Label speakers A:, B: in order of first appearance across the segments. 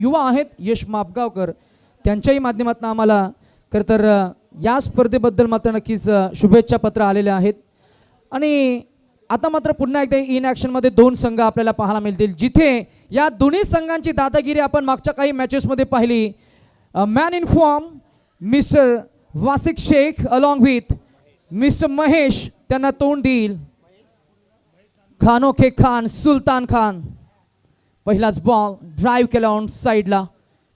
A: युवा आहेत यश मापगावकर, त्यांच्याही माध्यमातून आम्हाला खरं तर या स्पर्धेबद्दल मात्र नक्कीच शुभेच्छा पत्र आलेले आहेत. आणि आता मात्र पुन्हा एकदा इन ॲक्शनमध्ये दोन संघ आपल्याला पाहायला मिळतील, जिथे या दोन्ही संघांची दादागिरी आपण मागच्या काही मॅचेसमध्ये पाहिली. Man in form mister Wasik Shaikh along with mister Mahesh त्यांना तोंड देईल. खानोखे खान, सुलतान खान. पहिलाच बॉल ड्राईव्ह केला ऑन साईडला,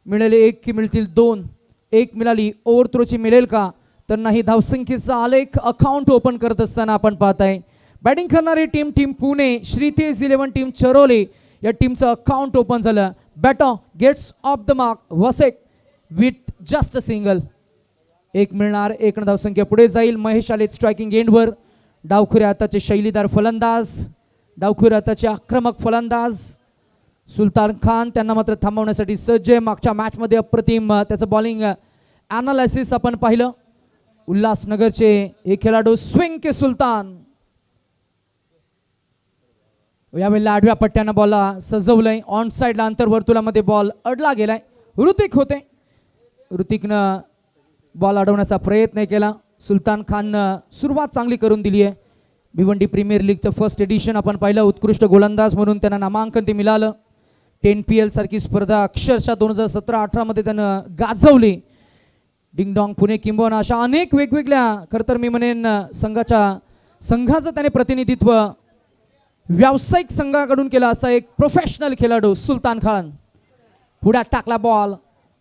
A: मिळाले एक की मिळतील दोन. एक मिळाली, ओव्हर थ्रोची मिळेल का तर नाही. धावसंख्येचा आलेख अकाउंट ओपन करत असताना आपण पाहताय बॅटिंग करणारी टीम पुणे, श्रीतेज 11 टीम चरोली या टीमचं अकाउंट ओपन झालं. Batter gets off the mark, वसेक विथ जस्ट अ सिंगल. एक मिळणार, एक धावसंख्या पुढे जाईल. महेश आले स्ट्रायकिंग एंडवर. डावखुऱ्या हाताचे शैलीदार फलंदाज, डावखुऱ्या हाताचे आक्रमक फलंदाज सुलतान खान त्यांना मात्र थांबवण्यासाठी सज्ज. मागच्या मॅचमध्ये अप्रतिम त्याचं बॉलिंग ॲनालिसिस आपण पाहिलं. उल्हासनगरचे हे खेळाडू स्विंग के सुलतान. यावेळेला आडव्या पट्ट्यानं बॉलला सजवलंय. ऑन साईडला अंतर्वर्तुळामध्ये बॉल अडला गेलाय. ऋतिक होते, ऋतिकनं बॉल अडवण्याचा प्रयत्न केला. सुलतान खाननं सुरुवात चांगली करून दिली आहे. भिवंडी प्रीमियर लीगचं फर्स्ट एडिशन आपण पाहिलं. उत्कृष्ट गोलंदाज म्हणून त्यांना नामांकन ते मिळालं. 10PL सारखी स्पर्धा अक्षरशः 2017-18 मध्ये त्यानं गाजवली. डिंगडॉंग पुणे किंबहुना अशा अनेक वेगवेगळ्या खरं तर मी म्हणेन संघाचं त्याने प्रतिनिधित्व व्यावसायिक संघाकडून केला असा एक प्रोफेशनल खेळाडू सुलतान खान. पुढ्यात टाकला बॉल.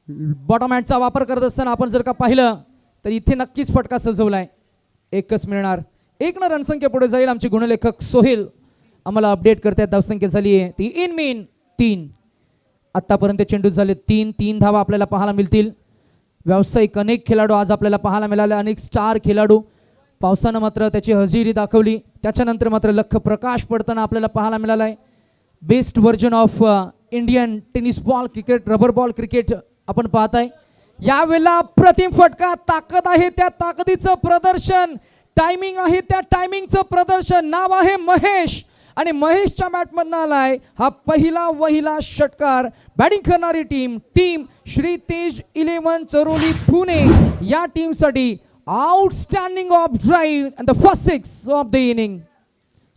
A: बॉटम हँडचा वापर करत असताना आपण जर का पाहिलं तर इथे नक्कीच फटका सजवलाय. एकच मिळणार, एक न रणसंख्या पुढे जाईल. आमचे गुणलेखक सोहेल आम्हाला अपडेट करतात धावसंख्या झाली आहे ती इन मीन 3. आतापर्यंत चेंडू झाले 3 धावा आपल्याला पाहायला मिळतील. व्यावसायिक अनेक खेळाडू आज आपल्याला पाहायला मिळाले, अनेक स्टार खेळाडू. पावसानं मात्र त्याची हजेरी दाखवली. त्याच्यानंतर मात्र लख प्रकाश पडताना आपल्याला पाहायला मिळाला आहे. Best version of Indian tennis ball cricket, rubber ball cricket आपण पाहताय. यावेळेला प्रतिम फटका, ताकद आहे त्या ताकदीचं प्रदर्शन, टायमिंग आहे त्या टायमिंगचं प्रदर्शन. नाव आहे महेश आणि महेशच्या बॅटमधनं आलाय हा पहिला षटकार. बॅटिंग करणारी टीम श्रीतेज 11 चरोली पुणे या टीमसाठी outstanding off drive and the first 6 of the inning.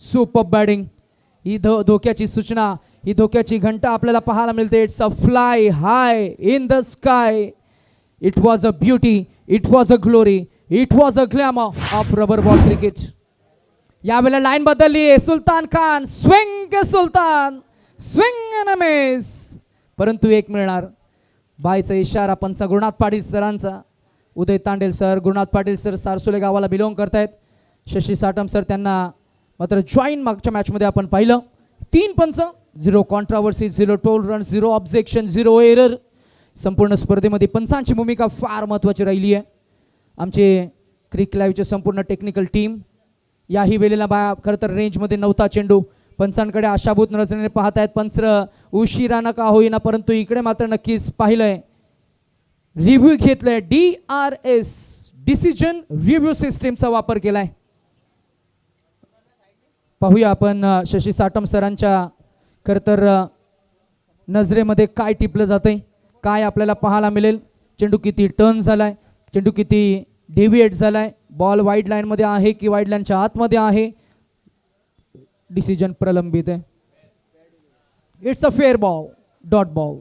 A: Super batting. ही धोक्याची सूचना, ही धोक्याची घंटा आपल्याला पाहायला मिळते. It's a fly high in the sky. It was a beauty, it was a glory, it was a glamour of rubber ball cricket. यावेळेला लाईन बदलली आहे. सुलतान खान स्विंग के सुलतान, स्विंग अँड मिस. परंतु एक मिळणार. बायचा इशारा पंच गुरुनाथ पाटील सरांचा. उदय तांडेल सर, गुरुनाथ पाटील सर सारसोले गावाला बिलॉंग करतायत. शशी साटम सर त्यांना मात्र जॉईन मागच्या मॅचमध्ये आपण पाहिलं. 3 पंच, 0 कॉन्ट्रावर्सी, 0 टॉलरन्स, 0 ऑब्जेक्शन, 0 एरर. संपूर्ण स्पर्धेमध्ये पंचांची भूमिका फार महत्त्वाची राहिली आहे. आमचे क्रिक लाईव्हचे संपूर्ण टेक्निकल टीम याही वेळेला खरं तर रेंजमध्ये नव्हता चेंडू. पंचांकडे आशाभूत नजरेने पाहत आहेत. पंच उशिरा नका होईना, परंतु इकडे मात्र नक्कीच पाहिलंय, रिव्ह्यू घेतलाय. DRS डिसिजन रिव्ह्यू सिस्टीमचा वापर केलाय. पाहूया आपण शशी साटम सरांच्या खरं तर नजरेमध्ये काय टिपलं जातंय, काय आपल्याला पाहायला मिळेल. चेंडू किती टर्न झालाय, चेंडू किती डेव्हिएट झालाय, बॉल वाईड लाईन मध्ये आहे की वाईड लाईनच्या आतमध्ये आहे. डिसिजन प्रलंबित आहे. It's a fair ball, dot ball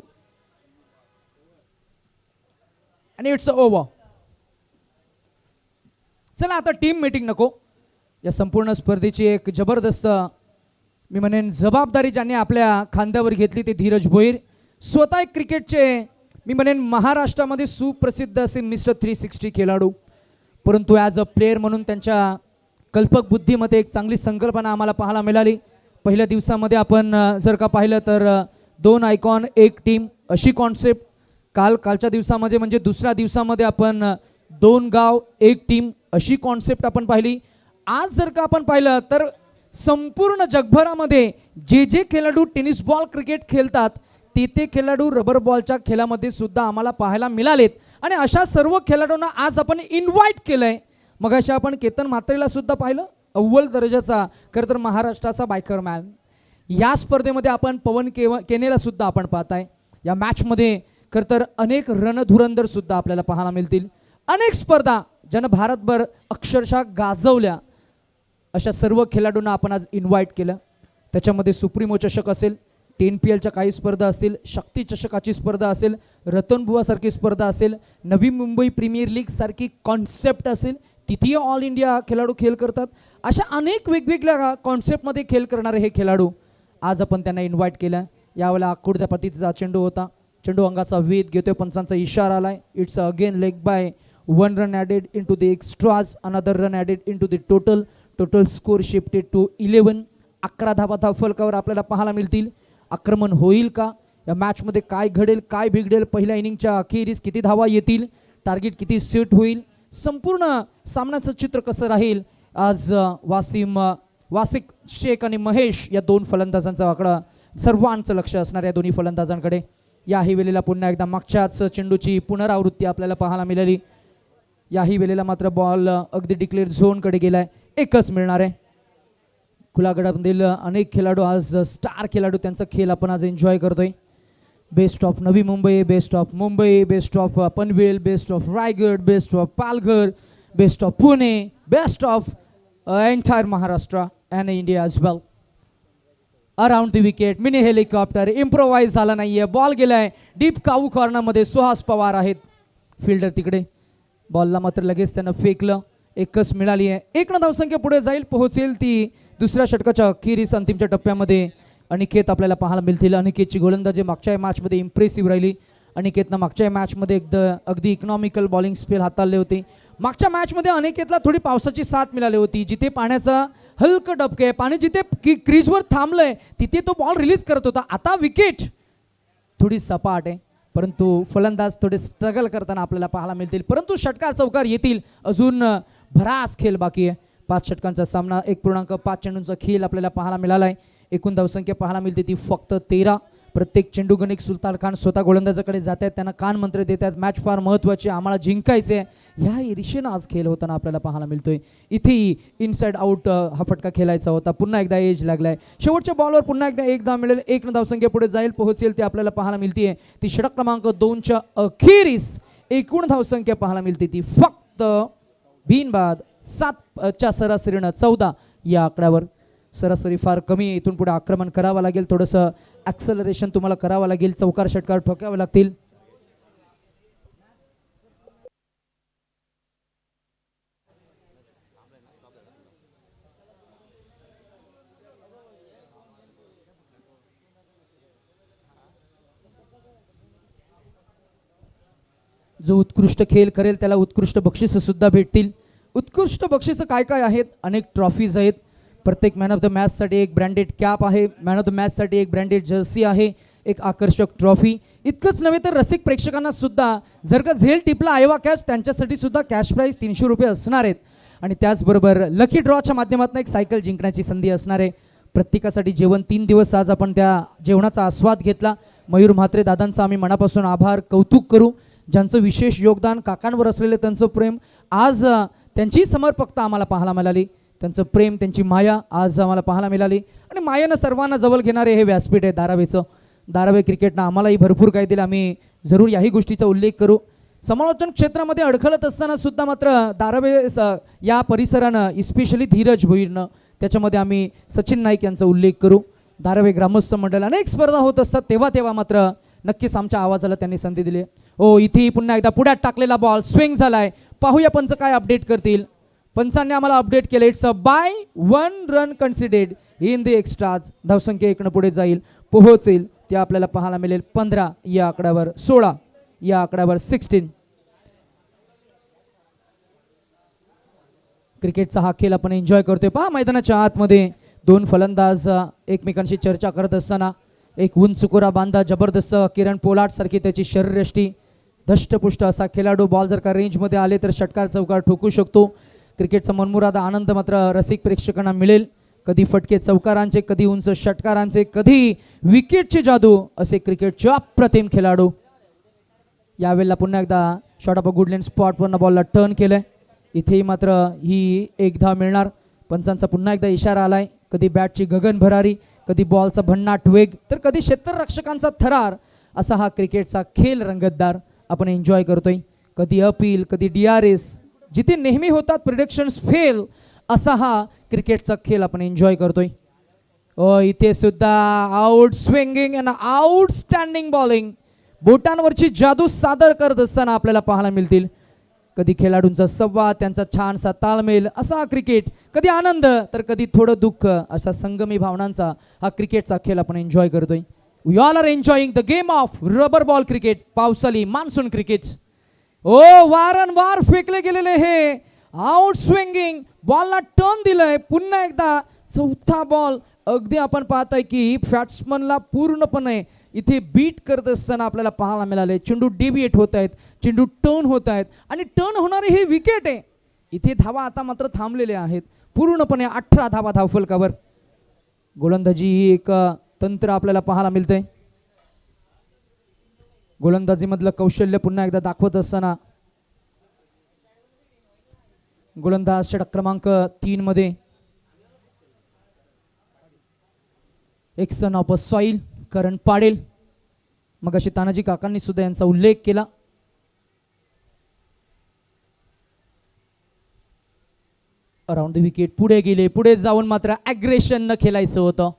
A: आणि इट्स अ ओव्हर. चला आता टीम मीटिंग नको. या संपूर्ण स्पर्धेची एक जबरदस्त मी म्हणेन जबाबदारी ज्यांनी आपल्या खांद्यावर घेतली ते धीरज भोईर. स्वतः एक क्रिकेटचे मी म्हणेन महाराष्ट्रामध्ये सुप्रसिद्ध असे मिस्टर 360 खेळाडू, परंतु ॲज अ प्लेयर म्हणून त्यांच्या कल्पक बुद्धीमध्ये एक चांगली संकल्पना आम्हाला पाहायला मिळाली. पहिल्या दिवसामध्ये आपण जर का पाहिलं तर 2 आयकॉन 1 टीम अशी कॉन्सेप्ट. कालच्या दिवसामध्ये म्हणजे दुसऱ्या दिवसामध्ये आपण 2 गाव 1 टीम अशी कॉन्सेप्ट आपण पाहिली. आज जर का आपण पाहिलं तर संपूर्ण जगभरामध्ये जे खेळाडू टेनिस बॉल क्रिकेट खेळतात ते खेळाडू रबर बॉलच्या खेळामध्ये सुद्धा आम्हाला पाहायला मिळालेत. आणि अशा सर्व खेळाडूंना आज आपण इन्व्हाइट केलंय. मग अशा आपण केतन म्हात्रेला सुद्धा पाहिलं, अव्वल दर्जाचा खरं तर महाराष्ट्राचा बायकर मॅन. या स्पर्धेमध्ये आपण पवन केनेला सुद्धा आपण पाहताय. या मॅचमध्ये खरं तर अनेक रणधुरंदर सुद्धा आपल्याला पाहायला मिळतील. अनेक स्पर्धा ज्यानं भारतभर अक्षरशः गाजवल्या अशा सर्व खेळाडूंना आपण आज इन्व्हाइट केलं. त्याच्यामध्ये सुप्रीमो चषक असेल, TNPLच्या काही स्पर्धा असतील, शक्ती चषकाची स्पर्धा असेल, रतनबुवासारखी स्पर्धा असेल, नवी मुंबई प्रीमियर लीग सारखी कॉन्सेप्ट असेल, तिथेही ऑल इंडिया खेळाडू खेळ करतात. अशा अनेक वेगवेगळ्या कॉन्सेप्टमध्ये खेळ करणारे हे खेळाडू आज आपण त्यांना इन्व्हाइट केलं. यावेळेला आकुडत्या पद्धतीचा चेंडू होता. चेंडू अंगाचा वेध घेतोय, पंचांचा इशारा आलाय. It's again leg bye, 1 run added into the extras, another run added into the total score shifted to 11. 11 धावा फलकावर आपल्याला पाहायला मिळतील. आक्रमण होईल का या मॅचमध्ये, काय घडेल काय बिघडेल, पहिल्या इनिंगच्या अखेरीस किती धावा येतील, टार्गेट किती सेट होईल, संपूर्ण सामन्याचं चित्र कसं राहील. आज वासिक शेख आणि महेश या दोन फलंदाजांचा आकडा सर्वांचं लक्ष असणार या दोन्ही फलंदाजांकडे. याही वेळेला पुन्हा एकदा मागच्याच चेंडूची पुनरावृत्ती आपल्याला पाहायला मिळाली. याही वेळेला मात्र बॉल अगदी डिक्लेअर झोनकडे गेलाय, एकच मिळणार आहे. खुला गटामधील अनेक खेळाडू आज स्टार खेळाडू त्यांचा खेळ आपण आज एन्जॉय करतोय. Best of Navi Mumbai, best of Mumbai, best of Panvel, best of Raigad, best of Palghar, best of Pune, best of entire Maharashtra and India as well. Around the wicket mini helicopter improvise झाला नाहीये, बॉल गेलाय डीप काऊ कॉर्नरमध्ये. सुहास पवार आहेत फिल्डर तिकडे, बॉलला मात्र लगेच त्यानं फेकलं, एकच मिळाली आहे. 1 धावसंख्या पुढे जाईल, पोहोचेल ती दुसऱ्या षटकाच्या अखेरीस अंतिमच्या टप्प्यामध्ये. अनिकेत आपल्याला पाहायला मिळतील. अनिकेतची गोलंदाजी मागच्या मॅचमध्ये इम्प्रेसिव्ह राहिली. अनिकेतनं मागच्या मॅचमध्ये अगदी इकॉनॉमिकल बॉलिंग स्पेल हाताळले होते. मागच्या मॅचमध्ये अनिकेतला थोडी पावसाची साथ मिळाली होती. जिथे पाण्याचा हलकं डबके आहे, पाणी जिथे क्रीजवर थांबलंय तिथे तो बॉल रिलीज करत होता. आता विकेट थोडी सपाट आहे, परंतु फलंदाज थोडे स्ट्रगल करताना आपल्याला पाहायला मिळतील. परंतु षटकार चौकार येतील, अजून भरास खेळ बाकी आहे. 5 षटकांचा सामना, 1.5 चेंडूंचा खेळ आपल्याला पाहायला मिळाला आहे. एकूण धावसंख्या पाहायला मिळते ती फक्त 13. प्रत्येक चेंडू गणिक सुलतान खान स्वतः गोलंदाजाकडे जात आहेत, त्यांना कान मंत्र देत आहेत. मॅच फार महत्त्वाची, आम्हाला जिंकायचे आहे, ह्या इरिशेनं आज खेळ होताना आपल्याला पाहायला मिळतोय. इथेही इनसाइड आउट हा फटका खेळायचा होता. पुन्हा एकदा एज लागलाय. शेवटच्या बॉलवर पुन्हा एकदा 1 धाव मिळेल, 1 धावसंख्या पुढे जाईल, पोहोचेल ते आपल्याला पाहायला मिळते. ती षटक क्रमांक 2च्या अखेरीस एकूण धावसंख्या पाहायला मिळते ती फक्त बिनबाद 7च्या सरासरीनं 14 या आकड्यावर. सरासरी फार कमी आहे, इथून पुढे आक्रमण करावं लागेल, थोडंसं ॲक्सेलरेशन तुम्हाला करावं लागेल, चौकार षटकार ठोकावे लागतील. जो उत्कृष्ट खेळ करेल त्याला उत्कृष्ट बक्षिसं सुद्धा भेटतील. उत्कृष्ट बक्षिसं काय काय आहेत, अनेक ट्रॉफीज आहेत. प्रत्येक मॅन ऑफ द मॅचसाठी एक ब्रँडेड कॅप आहे, मॅन ऑफ द मॅचसाठी एक ब्रँडेड जर्सी आहे, एक आकर्षक ट्रॉफी. इतकंच नव्हे तर रसिक प्रेक्षकांना सुद्धा जर का झेल टिपला आयवा कॅश, त्यांच्यासाठी सुद्धा कॅश प्राईज 300 रुपये असणार आहेत. आणि त्याचबरोबर लकी ड्रॉच्या माध्यमातून एक सायकल जिंकण्याची संधी असणार आहे. प्रत्येकासाठी जेवण 3 दिवस आज आपण त्या जेवणाचा आस्वाद घेतला. मयूर म्हात्रे दादांचा आम्ही मनापासून आभार कौतुक करू. ज्यांचं विशेष योगदान, काकांवर असलेलं त्यांचं प्रेम, आज त्यांची समर्पकता आम्हाला पाहायला मिळाली. त्यांचं प्रेम, त्यांची माया आज आम्हाला पाहायला मिळाली. आणि मायेनं सर्वांना जवळ घेणारे हे व्यासपीठ आहे धारावीचं. धारावी क्रिकेटनं आम्हालाही भरपूर काही दिलं, आम्ही जरूर याही गोष्टीचा उल्लेख करू. समालोचन क्षेत्रामध्ये अडखळत असताना सुद्धा मात्र धारावी या परिसरानं, इस्पेशली धीरज भोईरनं, त्याच्यामध्ये आम्ही सचिन नाईक यांचा उल्लेख करू. धारावी ग्रामस्थ मंडळ अनेक स्पर्धा होत असतात, तेव्हा मात्र नक्कीच आमच्या आवाजाला त्यांनी संधी दिली. हो, इथेही पुन्हा एकदा पुढ्यात टाकलेला बॉल स्विंग झालाय. पाहूया पंच काय अपडेट करतील. पंचांनी आम्हाला अपडेट केलं, it's a bye 1 run considered in the extras. धावसंख्या 1 पुढे जाईल, पोहोचेल ते आपल्याला पाहायला मिळेल 15 या आकड्यावर, 16 या आकड्यावर, 16. क्रिकेटचा हा खेळ आपण एन्जॉय करतोय. पहा मैदानाच्या आतमध्ये 2 फलंदाज एकमेकांशी चर्चा करत असताना एक उंचकुरा बांधा जबरदस्त किरण पोलाट सारखी त्याची शरीरयष्टी, धष्टपुष्ट असा खेळाडू. बॉल जर का रेंजमध्ये आले तर षटकार चौकार ठोकू शकतो. क्रिकेटचा मनमुरादा आनंद मात्र रसिक प्रेक्षकांना मिळेल. कधी फटके चौकारांचे, कधी उंच षटकारांचे, कधी विकेटचे जादू, असे क्रिकेटचे अप्रतिम खेळाडू. यावेळेला पुन्हा एकदा shot of a good length स्पॉटवरनं बॉलला टर्न केलंय. इथेही मात्र ही 1 धाव मिळणार. पंचांचा पुन्हा एकदा इशारा आलाय. कधी बॅटची गगन भरारी, कधी बॉलचा भन्नाट वेग, तर कधी क्षेत्ररक्षकांचा थरार असा हा क्रिकेटचा खेळ रंगतदार आपण एन्जॉय करतोय. कधी अपील, कधी DRS, जिथे नेहमी होतात प्रिडिक्शन्स फेल, असा हा क्रिकेटचा खेळ आपण एन्जॉय करतोय. इथे सुद्धा आउट स्विंगिंग आणि आउटस्टँडिंग बॉलिंग, बोटांवरची जादू सादर करत असताना आपल्याला पाहायला मिळतील. कधी खेळाडूंचा संवाद, त्यांचा छानसा ताळमेळ, असा क्रिकेट, कधी आनंद तर कधी थोडं दुःख, अशा संगमी भावनांचा हा क्रिकेटचा खेळ आपण एन्जॉय करतोय. We all are enjoying the game of rubber ball cricket, पावसाळी मान्सून क्रिकेट. वारंवार फेकले गेलेले हे आउट स्विंगिंग बॉलला टर्न दिलंय. पुन्हा एकदा चौथा बॉल, अगदी आपण पाहतोय की बॅट्समनला पूर्णपणे इथे बीट करत असताना आपल्याला पाहायला मिळाले. चेंडू डेव्हिएट होत आहेत, चेंडू टर्न होत आहेत आणि टर्न होणारे हे विकेट आहे. इथे धावा आता मात्र थांबलेले आहेत. पूर्णपणे 18 धावा धावफलकावर. गोलंदाजी ही एक तंत्र आपल्याला पाहायला मिळतंय. गोलंदाजीमधलं कौशल्य पुन्हा एकदा दाखवत असताना गोलंदाज षटक क्रमांक 3 मध्ये एक सन ऑफ अ सॉइल करण पाडेल. मग अशी तानाजी काकांनी सुद्धा यांचा उल्लेख केला. अराउंड द विकेट पुढे गेले. पुढे जाऊन मात्र ॲग्रेशन न खेळायचं होतं.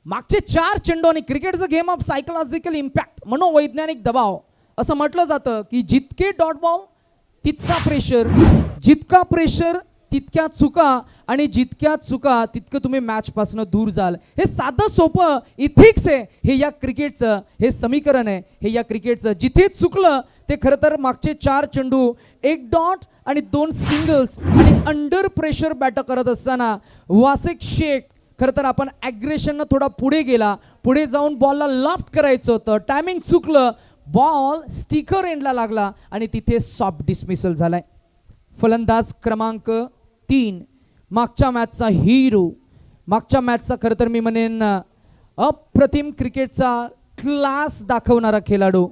A: मागचे 4 चेंडू आणि क्रिकेटचं गेम ऑफ सायकोलॉजिकल इम्पॅक्ट, मनोवैज्ञानिक दबाव. असं म्हटलं जातं की जितके डॉट बॉल तितका प्रेशर, जितका प्रेशर तितक्या चुका, आणि जितक्या चुका तितकं तुम्ही मॅचपासून दूर जाल. हे साधं सोपं इथिक्स आहे. हे या क्रिकेटचं हे समीकरण आहे. हे या क्रिकेटचं जिथे चुकलं ते खरं तर मागचे 4 चेंडू, 1 डॉट आणि 2 सिंगल्स, आणि अंडर प्रेशर बॅट करत असताना वासिक शेख खरं तर आपण ॲग्रेशननं थोडा पुढे गेला. पुढे जाऊन बॉलला लॉफ्ट करायचं होतं. टायमिंग चुकलं, बॉल स्टिकर एंडला लागला आणि तिथे सॉफ्ट डिसमिसल झालाय. फलंदाज क्रमांक 3, मागच्या मॅचचा हिरो, मागच्या मॅचचा खरं तर मी म्हणेन अप्रतिम क्रिकेटचा क्लास दाखवणारा खेळाडू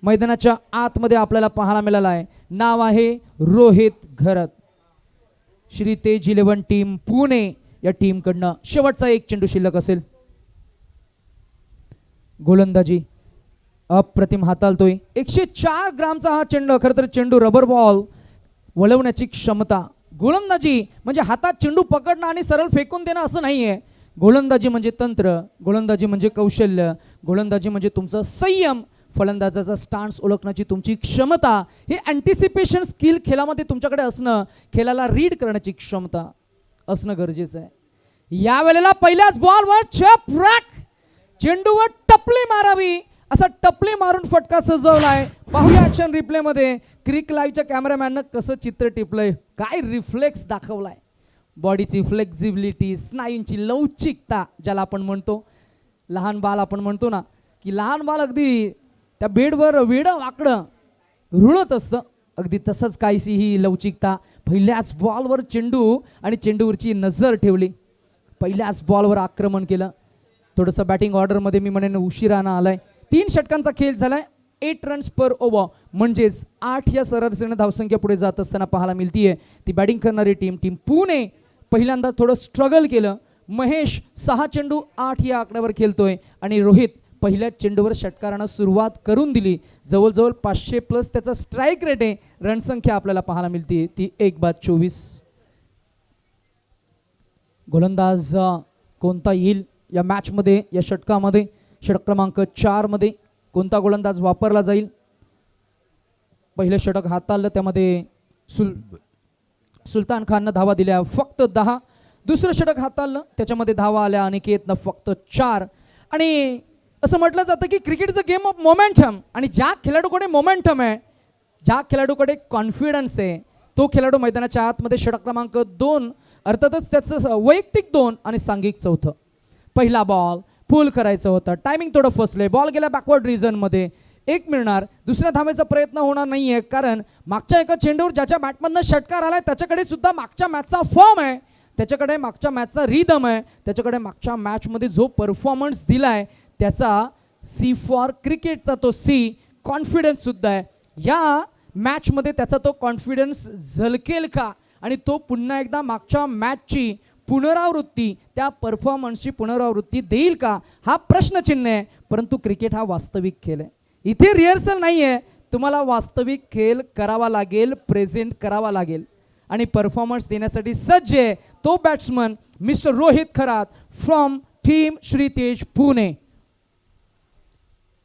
A: मैदानाच्या आतमध्ये आपल्याला पाहायला मिळाला आहे. नाव आहे रोहित घरत. श्री तेज 11 टीम पुणे या टीमकडनं शेवटचा 1 चेंडू शिल्लक असेल. गोलंदाजी अप्रतिम हाताळतोय. 104 ग्रामचा हा चेंडू. खरं तर चेंडू रबर बॉल वळवण्याची क्षमता. गोलंदाजी म्हणजे हातात चेंडू पकडणं आणि सरळ फेकून देणं असं नाही आहे. गोलंदाजी म्हणजे तंत्र, गोलंदाजी म्हणजे कौशल्य, गोलंदाजी म्हणजे तुमचं संयम, फलंदाजाचा स्टान्स ओळखण्याची तुमची क्षमता. हे अँटिसिपेशन स्किल खेळामध्ये तुमच्याकडे असणं, खेळाला रीड करण्याची क्षमता असणं गरजेचं आहे. यावेळेला पहिल्याच बॉलवर चपराक चेंडूवर टपली मारावी, असा टपली मारून फटका सजवलाय. पाहूया ॲक्शन रिप्लेमध्ये क्रिक लाईव्हच्या कॅमेरामॅननं कसं चित्र टिपलंय. काय रिफ्लेक्स दाखवलाय. बॉडीची फ्लेक्झिबिलिटी, स्नायूंची लवचिकता ज्याला आपण म्हणतो. लहान बाल आपण म्हणतो ना की लहान बाल अगदी त्या बेडवर वेडं वाकडं रुळत असतं, अगदी तसंच काहीशी ही लवचिकता. पहिल्याच बॉलवर चेंडू आणि चेंडूवरची नजर ठेवली. पहिल्याच बॉलवर आक्रमण केलं. थोडंसं बॅटिंग ऑर्डरमध्ये मी म्हणेन उशिरानं आलाय. 3 षटकांचा खेळ झालाय. 8 रन्स पर ओव्हर म्हणजेच 8 या सरासरीने धावसंख्या पुढे जात असताना पाहायला मिळतीये. ती बॅटिंग करणारी टीम पुणे पहिल्यांदा थोडं स्ट्रगल केलं. महेश 6 चेंडू 8 या आकड्यावर खेळतोय आणि रोहित पहिल्याच चेंडूवर षटकारानं सुरुवात करून दिली. जवळजवळ 500+ त्याचा स्ट्राईक रेट आहे. रणसंख्या आपल्याला पाहायला मिळते ती 1/24. गोलंदाज कोणता येईल या मॅचमध्ये, या षटकामध्ये, षटक क्रमांक 4 मध्ये कोणता गोलंदाज वापरला जाईल. पहिलं षटक हाताळलं, त्यामध्ये सुलतान खाननं धावा दिल्या फक्त 10. दुसरं षटक हाताळलं, त्याच्यामध्ये धावा आल्या अनिकेतनं फक्त 4. आणि असं म्हटलं जातं की क्रिकेटचं गेम ऑफ मोमेंटम, आणि ज्या खेळाडूकडे मोमेंटम आहे, ज्या खेळाडूकडे कॉन्फिडन्स आहे, तो खेळाडू मैदानाच्या आतमध्ये षटक क्रमांक 2, अर्थातच त्याचं वैयक्तिक 2 आणि सांघिक 4. पहिला बॉल फुल करायचं होतं. टायमिंग थोडं फसलंय. बॉल गेला बॅकवर्ड रिजनमध्ये. 1 मिळणार. दुसऱ्या धावेचा प्रयत्न होणार नाहीये, कारण मागच्या एका चेंडूवर ज्याच्या बॅटमधनं षटकार आलाय त्याच्याकडे सुद्धा मागच्या मॅचचा फॉर्म आहे, त्याच्याकडे मागच्या मॅचचा रिदम आहे, त्याच्याकडे मागच्या मॅचमध्ये जो परफॉर्मन्स दिलाय त्याचा सी फॉर क्रिकेटचा तो सी कॉन्फिडन्स सुद्धा आहे. या मॅचमध्ये त्याचा तो कॉन्फिडन्स झलकेल का, आणि तो पुन्हा एकदा मागच्या मॅचची पुनरावृत्ती, त्या परफॉर्मन्सची पुनरावृत्ती देईल का, हा प्रश्नचिन्ह आहे. परंतु क्रिकेट हा वास्तविक खेळ आहे. इथे रिहर्सल नाहीये, तुम्हाला वास्तविक खेळ करावा लागेल, प्रेझेंट करावा लागेल आणि परफॉर्मन्स देण्यासाठी सज्ज आहे तो batsman mister Rohit Kharat from team Shritej Pune.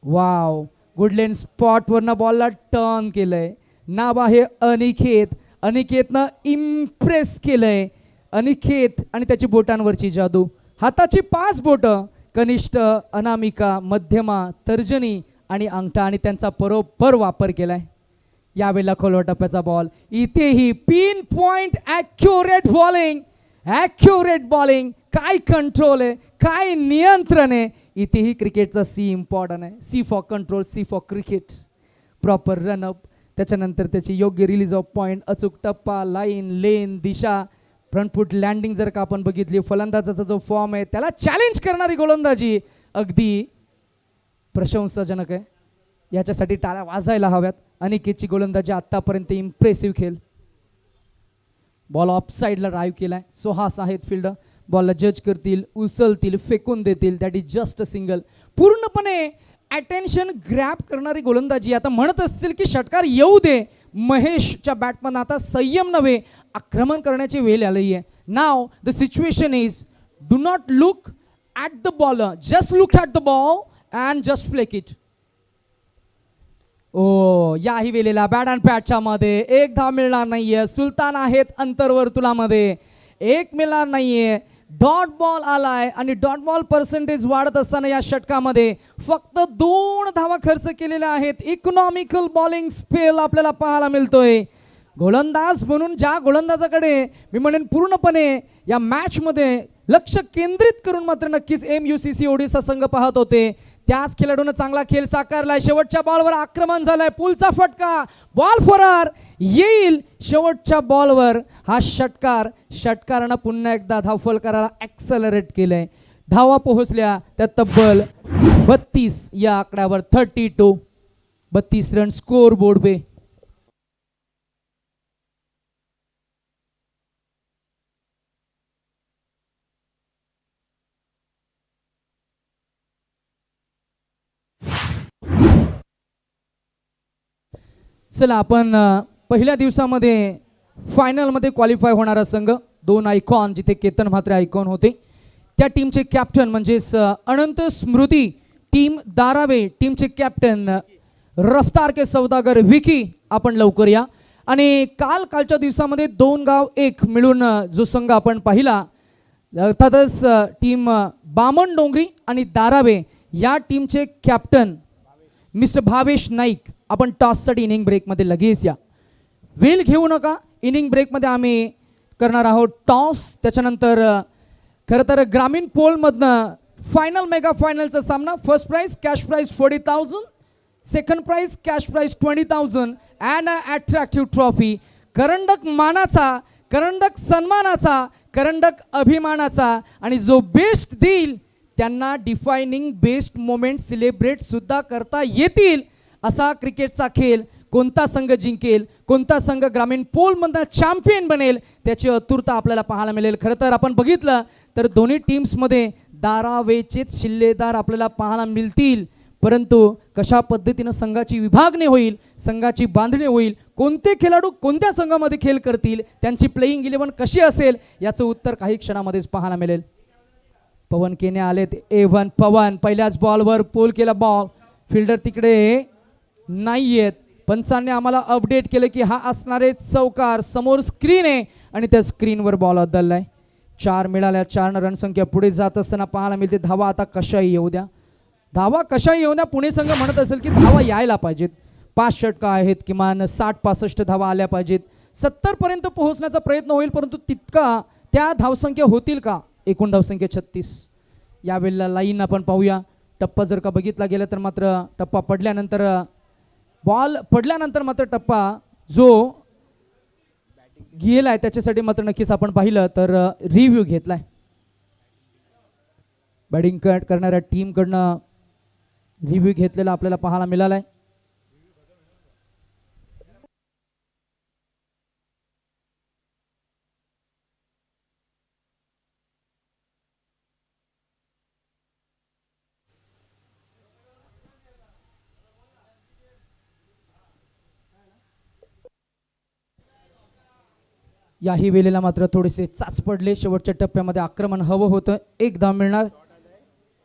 A: Wow, good length स्पॉटवरनं बॉलला टर्न केलंय. नाव आहे अनिकेत. अनिकेतनं इम्प्रेस केलंय. अनिकेत आणि त्याची बोटांवरची जादू, हाताची 5 बोटं, कनिष्ठ, अनामिका, मध्यमा, तर्जनी आणि अंगठा, आणि त्यांचा बरोबर वापर केलाय. यावेळेला खोलवा टप्प्याचा बॉल, इथेही pin point accurate bowling, accurate bowling. काय कंट्रोल आहे, काय नियंत्रण आहे. इथेही क्रिकेटचा सी इम्पॉर्टंट आहे. C for control, C for cricket. Proper run up, त्याच्यानंतर त्याची योग्य रिलीज ऑफ पॉईंट, अचूक टप्पा, लाईन, लेन, दिशा, फ्रंट फूट लँडिंग जर का आपण बघितली. फलंदाजाचा जो फॉर्म आहे त्याला चॅलेंज करणारी गोलंदाजी अगदी प्रशंसाजनक आहे. याच्यासाठी टाळ्या वाजायला हव्यात. अनिकेतची गोलंदाजी आत्तापर्यंत इम्प्रेसिव्ह खेळ. बॉल ऑफ साईडला ड्राईव्ह केलाय. सुहास आहेत फिल्डर, बॉलला जज करतील, उचलतील, फेकून देतील. That is just a single. पूर्णपणे अटेन्शन ग्रॅब करणारी गोलंदाजी. आता म्हणत असतील की षटकार येऊ दे, महेशच्या बॅटमन आता संयम नव्हे, आक्रमण करण्याची वेळ आली आहे. नाव the situation is do not look at the bowler, just look at the ball and just flick it. Oh, याही वेळेला बॅट अँड पॅटच्या मध्ये एक धाव मिळणार नाहीये. सुलतान आहेत अंतर्वर्तुळामध्ये, एक मिळणार नाहीये. डॉट बॉल आलाय आणि डॉट बॉल पर्सेंटेज वाढत असताना या षटकामध्ये फक्त 2 धावा खर्च केलेल्या आहेत. इकॉनॉमिकल बॉलिंग स्पेल आपल्याला पाहायला मिळतोय. गोलंदाज म्हणून ज्या गोलंदाजाकडे मी म्हणेन पूर्णपणे या मॅचमध्ये लक्ष केंद्रित करून मात्र नक्कीच MUCC ओडिसा संघ पाहत होते, त्याच खेळाडूने चांगला खेळ साकारलाय. शेवटच्या बॉलवर आक्रमण झालंय, पुलचा फटका, बॉल फरार येईल. शेवटच्या बॉलवर हा षटकारानं पुन्हा एकदा धावफल करायला ॲक्सलरेट केलंय. धावा पोहोचल्या त्या तब्बल 32 या आकड्यावर. 32 रन स्कोर बोर्ड पे. चला आपण पहिल्या दिवसामध्ये फायनलमध्ये क्वालिफाय होणारा संघ, 2 आयकॉन, जिथे केतन म्हात्रे आयकॉन होते, त्या टीमचे कॅप्टन म्हणजेच अनंत स्मृती, टीम दारावे, टीमचे कॅप्टन रफ्तार के सौदागर विकी, आपण लवकर या. आणि कालच्या दिवसामध्ये 2 गाव 1 मिळून जो संघ आपण पाहिला, अर्थातच टीम बामण डोंगरी आणि दारावे या टीमचे कॅप्टन मिस्टर भावेश नाईक. आपण टॉससाठी इनिंग ब्रेकमध्ये लगेच या, वेळ घेऊ नका. इनिंग ब्रेकमध्ये आम्ही करणार आहोत टॉस. त्याच्यानंतर खरं तर ग्रामीण पोलमधनं फायनल मेगा फायनलचा सामना. First prize cash prize 40,000, second prize cash prize 20,000 and attractive trophy. करंडक मानाचा, करंडक सन्मानाचा, करंडक अभिमानाचा, आणि जो बेस्ट देईल त्यांना डिफायनिंग बेस्ट मोमेंट सेलिब्रेट सुद्धा करता येतील असा क्रिकेटचा खेळ. कोणता संघ जिंकेल, कोणता संघ ग्रामीण पोलमधला चॅम्पियन बनेल, त्याची आतुरता आपल्याला पाहायला मिळेल. खरं तर आपण बघितलं तर दोन्ही टीम्समध्ये दारावेचेच शिल्लेदार आपल्याला पाहायला मिळतील, परंतु कशा पद्धतीनं संघाची विभागणी होईल, संघाची बांधणी होईल, कोणते खेळाडू कोणत्या संघामध्ये खेळ करतील, त्यांची प्लेइंग 11 कशी असेल, याचं उत्तर काही क्षणामध्येच पाहायला मिळेल. पवन केने आलेत. A1 पवन पहिल्याच बॉलवर पोल केला बॉल. फिल्डर तिकडे नाही आहेत. पंचांनी आम्हाला अपडेट केलं की हा असणारे चौकार. समोर स्क्रीन आहे आणि त्या स्क्रीनवर बॉल अदललाय. 4 मिळाल्या. 4 रणसंख्या पुढे जात असताना पाहायला मिळते. धावा आता कशाही येऊ द्या, धावा कशाही येऊ द्या. पुणे संघ म्हणत असेल की धावा यायला पाहिजेत. 5 षटका आहेत, किमान 60-65 धावा आल्या पाहिजेत. 70 पर्यंत पोहोचण्याचा प्रयत्न होईल, परंतु तितका त्या धावसंख्या होतील का? एकूण धावसंख्या 36. यावेळेला लाईन आपण पाहूया. टप्पा जर का बघितला गेला तर मात्र टप्पा पडल्यानंतर, बॉल पडल्यानंतर मात्र टप्पा जो गेलाय त्याच्यासाठी मात्र नक्कीच आपण पाहिलं तर रिव्ह्यू घेतलाय. बॅटिंग करणाऱ्या टीमकडनं रिव्ह्यू घेतलेला आपल्याला पाहायला मिळालाय. याही वेळेला मात्र थोडेसे चाच पडले. शेवटच्या टप्प्यामध्ये आक्रमण हवं होतं. एक धाव मिळणार.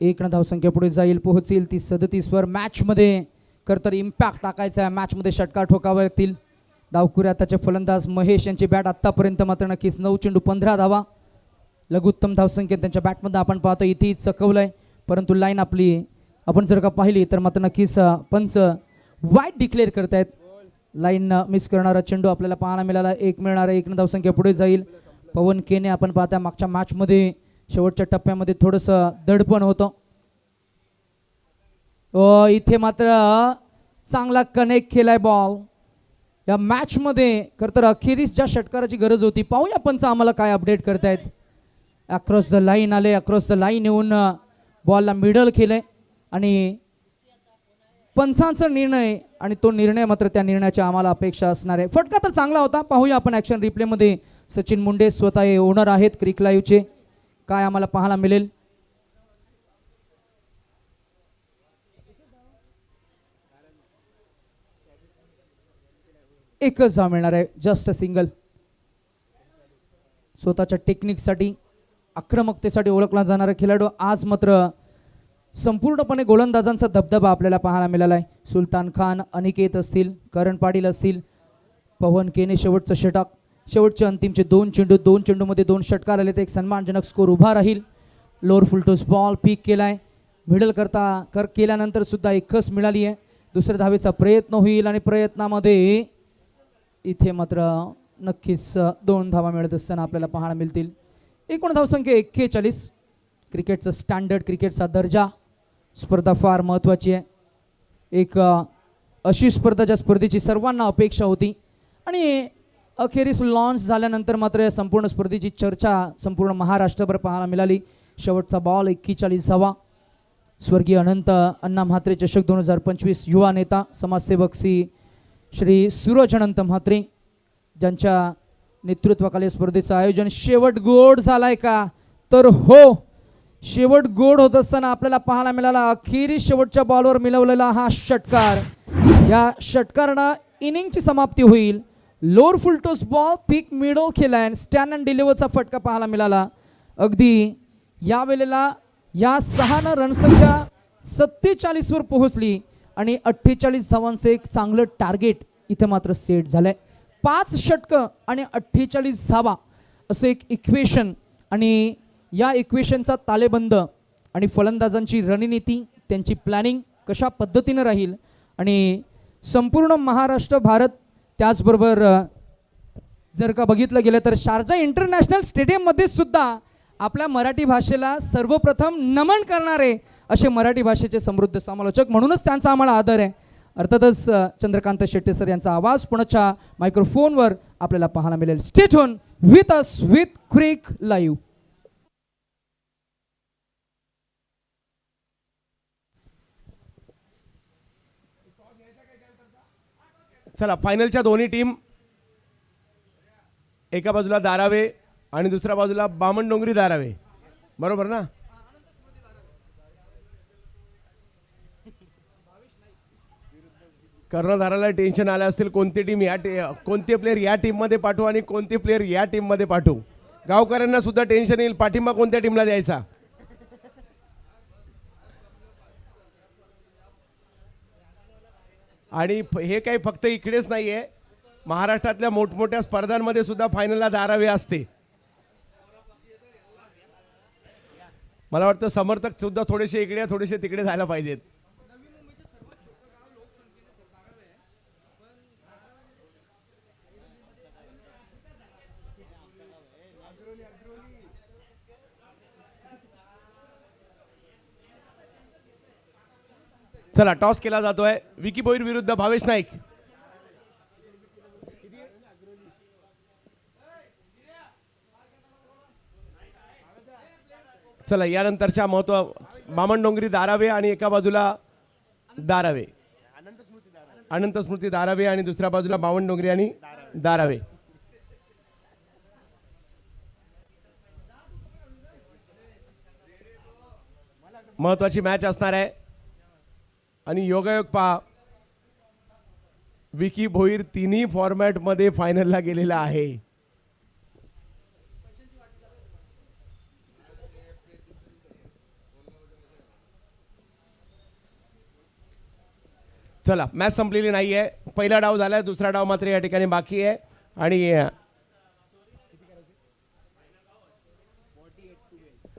A: 1 धावसंख्या पुढे जाईल, पोहोचेल ती 37 वर. मॅचमध्ये खरंतर इम्पॅक्ट टाकायचा आहे. मॅचमध्ये षटकार ठोकावे लागतील. डावखुऱ्या त्याचे फलंदाज महेश यांची बॅट आत्तापर्यंत मात्र नक्कीच 9 चेंडू 15 धावा. लघुत्तम धावसंख्या त्यांच्या बॅटमध्ये आपण पाहतो इथेही चकवलंय. परंतु लाईन आपली आपण जर का पाहिली तर मात्र नक्कीच पंच वाईट डिक्लेअर करतायत. लाईन मिस करणारा चेंडू आपल्याला पाहायला मिळाला. 1 मिळणार. 1 धावसंख्या पुढे जाईल. पवन केने आपण पाहता मागच्या मॅचमध्ये शेवटच्या टप्प्यामध्ये थोडंसं दडपण होतं. इथे मात्र चांगला कनेक्ट केलाय बॉल. या मॅचमध्ये खरं तर अखेरीस ज्या षटकाराची गरज होती. पाहूया पंच आम्हाला काय अपडेट करतायत. अक्रॉस द लाईन आले. अक्रॉस द लाईन येऊन बॉलला मिडल केलंय आणि पंचांचा निर्णय आणि तो निर्णय मात्र त्या निर्णयाची आम्हाला अपेक्षा असणार आहे. फटका तर चांगला होता. पाहूया आपण ॲक्शन रिप्लेमध्ये. सचिन मुंडे स्वतः हे ओनर आहेत क्रिक लाईव्हचे. काय आम्हाला पाहायला मिळेल. एकच धाव मिळणार आहे. Just a single. स्वतःच्या टेक्निकसाठी आक्रमकतेसाठी ओळखला जाणारा खेळाडू आज मात्र संपूर्णपणे गोलंदाजांचा दबदबा आपल्याला पाहायला मिळाला आहे. सुलतान खान, अनिकेत असतील, करण पाटील असतील, पवन केने शेवटचं षटक. शेवटचे अंतिमचे 2 चेंडू. 2 चेंडूमध्ये 2 षटकार आले. तर एक सन्मानजनक स्कोर उभा राहील. लोअर फुलटॉस बॉल पीक केलाय. मिडल केल्यानंतर सुद्धा एकच मिळाली आहे. दुसऱ्या धावेचा प्रयत्न होईल आणि प्रयत्नामध्ये इथे मात्र नक्कीच 2 धावा मिळत असताना आपल्याला पाहायला मिळतील. एकूण धावसंख्या 41. क्रिकेटचं स्टँडर्ड, क्रिकेटचा दर्जा. स्पर्धा फार महत्त्वाची आहे. एक अशी स्पर्धा ज्या स्पर्धेची सर्वांना अपेक्षा होती आणि अखेरीस लॉन्च झाल्यानंतर मात्र या संपूर्ण स्पर्धेची चर्चा संपूर्ण महाराष्ट्रभर पाहायला मिळाली. शेवटचा बॉल 41 धावा. स्वर्गीय अनंत अण्णा म्हात्रे चषक 2025 युवा नेता समाजसेवक श्री सूरज अनंत म्हात्रे ज्यांच्या नेतृत्वाखाली स्पर्धेचं आयोजन. शेवट गोड झालाय का तर हो, शेवट गोड होत असताना आपल्याला पाहायला मिळाला. अखेरीस शेवटच्या बॉलवर मिळवलेला हा षटकार. या षटकारानं इनिंगची समाप्ती होईल. लोअर फुलटॉस बॉल पिक मिडल केलाय. स्टँड अँड डिलिव्हरचा फटका पाहायला मिळाला. अगदी या वेळेला या 6 रणसंख्या 47 वर पोहोचली आणि 48 धावांचं एक चांगलं टार्गेट इथं मात्र सेट झालंय. 5 षटकं आणि 48 धावा असं एक इक्वेशन आणि या इक्वेशनचा तालेबंद आणि फलंदाजांची रणनीती, त्यांची प्लॅनिंग कशा पद्धतीनं राहील आणि संपूर्ण महाराष्ट्र, भारत, त्याचबरोबर जर का बघितलं गेलं तर शारजा इंटरनॅशनल स्टेडियममध्ये सुद्धा आपल्या मराठी भाषेला सर्वप्रथम नमन करणारे असे मराठी भाषेचे समृद्ध समालोचक, म्हणूनच त्यांचा आम्हाला आदर आहे. अर्थातच चंद्रकांत शेट्टे सर यांचा आवाज पुण्याच्या मायक्रोफोनवर आपल्याला पाहायला मिळेल. Stay tune with us with Cric Live.
B: चला, फायनलच्या दोन्ही टीम एका बाजूला धारावे आणि दुसऱ्या बाजूला बामणडोंगरी धारावे, बरोबर ना? कर्णधाराला टेन्शन आलं असतील कोणती टीम कोणते प्लेयर या टीम मध्ये पाठवू आणि कोणते प्लेयर या टीम मध्ये पाठवू. गावकऱ्यांना सुद्धा टेन्शन येईल पाठिंबा कोणत्या टीमला द्यायचा. आणि हे काही फक्त इकडेच नाहीये, महाराष्ट्रातल्या मोठमोठ्या स्पर्धांमध्ये सुद्धा फायनलला धारावे असते. मला वाटतं समर्थक सुद्धा थोडेसे इकडे थोडेसे तिकडे जायला पाहिजेत. चला, टॉस केला जातोय. विकी भोईर विरुद्ध भावेश नाईक. चला, यानंतरच्या महत्व बामणडोंगरी धारावे आणि एका बाजूला धारावे अनंत स्मृती धारावे आणि दुसऱ्या बाजूला बामणडोंगरी आणि धारावे. महत्वाची मॅच असणार आहे आणि योगायोग पहा, विकी भोईर तिन्ही फॉर्मॅट मध्ये फायनलला गेलेला आहे. चला मॅच संपलेली नाही आहे. पहिला डाव झाला, दुसरा डाव मात्र या ठिकाणी बाकी आहे आणि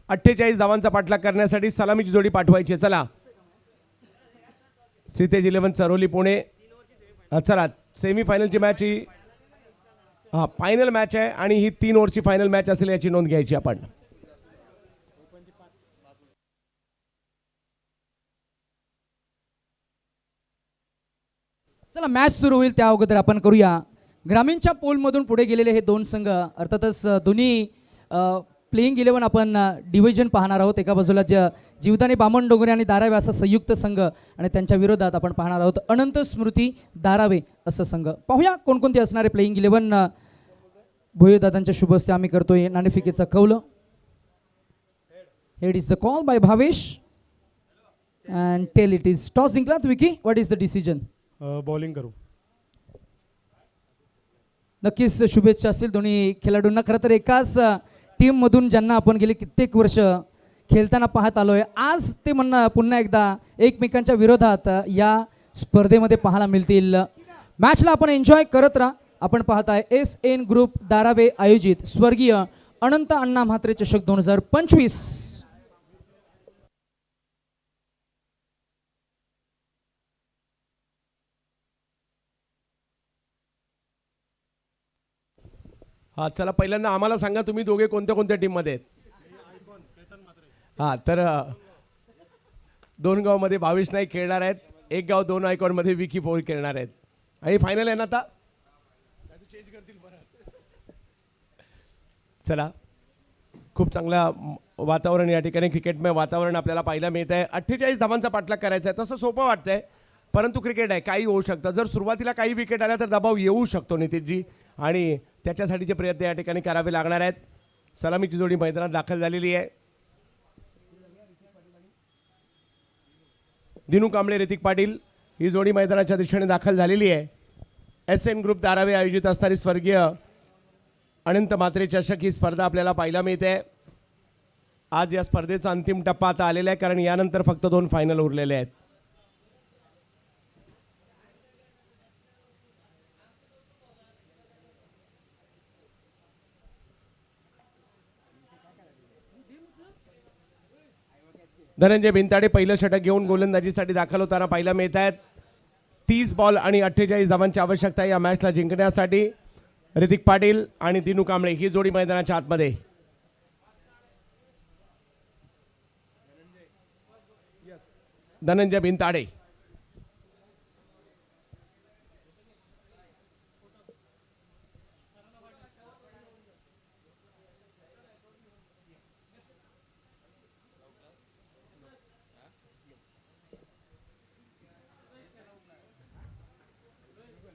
B: 48 धावांचा पाठलाग करण्यासाठी सलामीची जोडी पाठवायची आहे. चला श्रीतेज 11 चरोली पुणे. चला सेमीफायनलची मॅच ही फायनल मॅच आहे आणि ही 3 ओव्हरची फायनल मॅच असेल याची नोंद घ्यायची आपण.
A: चला मॅच सुरू होईल त्या अगोदर आपण करूया ग्रामीणच्या पोलमधून पुढे गेलेले हे दोन संघ. अर्थातच दोन्ही प्लेइंग 11 आपण डिव्हिजन पाहणार आहोत. एका बाजूला जीवदानी बामणडोंगरे आणि दारावे असा संयुक्त संघ आणि त्यांच्या विरोधात आपण पाहणार आहोत अनंत स्मृती दारावे असं संघ. पाहूया कोणकोणते असणारे प्लेइंग 11. भोयेदादांच्या शुभ हस्ते आम्ही करतोय नाणेफेकीचा कौल. Head is the call by Bhavesh and tail it is toss जिंकलात. Vicky, what is the decision?
C: Bowling करू.
A: नक्कीच शुभेच्छा असतील दोन्ही खेळाडूंना. खरं तर एकाच टीममधून ज्यांना आपण गेली कित्येक वर्ष खेळताना पाहत आलोय, आज ते पुन्हा एकदा एकमेकांच्या विरोधात या स्पर्धेमध्ये पाहायला मिळतील. मॅचला आपण एन्जॉय करत राहा. आपण पाहताय SN ग्रुप दारावे आयोजित स्वर्गीय अनंत अण्णा म्हात्रे चषक 2025.
B: हा चला पहिल्यांदा आम्हाला सांगा तुम्ही दोघे कोणत्या कोणत्या टीम मध्ये आहेत? हा तर 2 गावमध्ये भावेश नाईक खेळणार आहेत, 1 गाव 2 आयकॉन मध्ये विकी पोळ खेळणार आहेत आणि फायनल आहे ना आता. चला खूप चांगला वातावरण या ठिकाणी क्रिकेटमय वातावरण आपल्याला पाहायला मिळत आहे. 48 धावांचा पाठलाग करायचा आहे तसं सोपं वाटतंय, परंतु क्रिकेट आहे, काही होऊ शकतं. जर सुरुवातीला काही विकेट आल्या तर दबाव येऊ शकतो नितीशजी आणि त्याच्यासाठीचे प्रयत्न या ठिकाणी करावे लागणार आहेत. सलामीची जोडी मैदानात दाखल झालेली आहे. दिनू कांबळे ऋतिक पाटील ही जोडी मैदानाच्या दिशेने दाखल झालेली आहे. SN ग्रुप दारावे आयोजित असणारी स्वर्गीय अनंत म्हात्रे चषक ही स्पर्धा आपल्याला पाहायला मिळते. आज या स्पर्धेचा अंतिम टप्पा आता आलेला आहे, कारण यानंतर फक्त 2 फायनल उरलेले आहेत. धनंजय भिंताडे पहिलं षटक घेऊन गोलंदाजीसाठी दाखल होताना पाहायला मिळत आहेत. 30 बॉल आणि 48 धावांची आवश्यकता या मॅचला जिंकण्यासाठी. ऋतिक पाटील आणि दिनू कांबळे ही जोडी मैदानाच्या आतमध्ये. धनंजय भिंताडे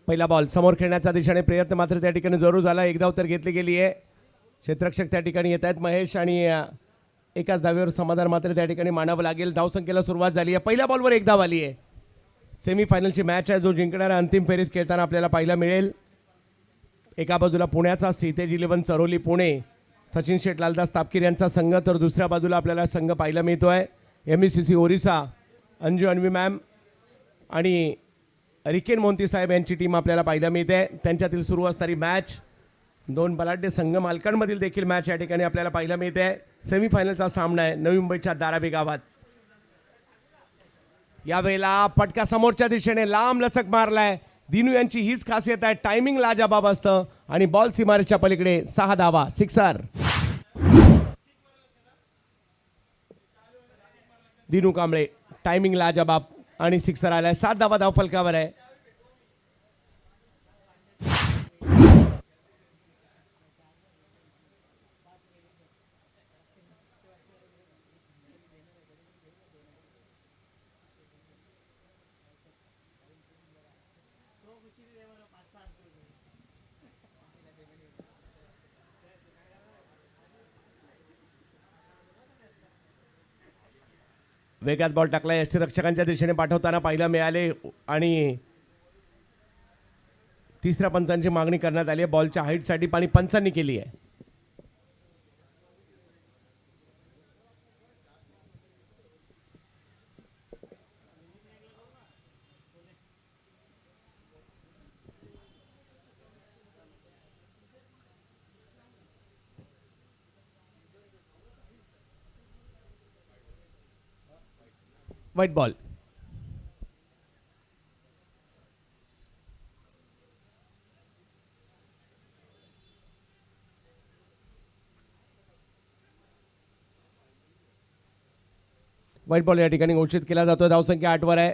B: पहिला बॉल समोर खेळण्याच्या दिशेने प्रयत्न मात्र त्या ठिकाणी जरूर झाला. 1 धाव तर घेतली गेली आहे. क्षेत्ररक्षक त्या ठिकाणी येत आहेत महेश आणि एकाच धावेवर समाधान मात्र त्या ठिकाणी मानावं लागेल. धावसंख्येला सुरुवात झाली आहे. पहिल्या बॉलवर 1 धाव आली आहे. सेमीफायनलची मॅच आहे, जो जिंकणारा अंतिम फेरीत खेळताना आपल्याला पाहायला मिळेल. एका बाजूला पुण्याचा श्रीतेज 11 चरोली पुणे सचिन शेठ लालदास तापकीर यांचा संघ, तर दुसऱ्या बाजूला आपल्याला संघ पाहायला मिळतोय MECC ओरिसा अंजू अन्वी मॅम आणि रिकेन मोंती साहेब यांची टीम आपल्याला पाहायला मिळते. त्यांच्यातील सुरू असणारी मॅच 2 बलाढ्य संघ मालकांमधील देखील मॅच या ठिकाणी आपल्याला पाहायला मिळते. सेमीफायनलचा सामना आहे नवी मुंबईच्या दारावे गावात. यावेळेला पटका समोरच्या दिशेने लांब लचक मारलाय. दिनू यांची हीच खासियत आहे, टायमिंग लाजबाब असतं आणि बॉल सीमारेच्या पलीकडे 6 धावा, सिक्सर. दिनू कांबळे टायमिंग लाजबाब आणि सिक्सर आलाय. 7 धावा धावफलकावर आहे. वेगात बॉल टाकला, यष्टीरक्षकांच्या दिशेने पाठवताना पाहायला मिळाले आणि तिसऱ्या पंचांची मागणी करण्यात आली आहे बॉलच्या हाईटसाठी आणि पंचांनी केली आहे. White ball. व्हाईट बॉल या ठिकाणी घोषित केला जातो. धावसंख्या 8 वर आहे.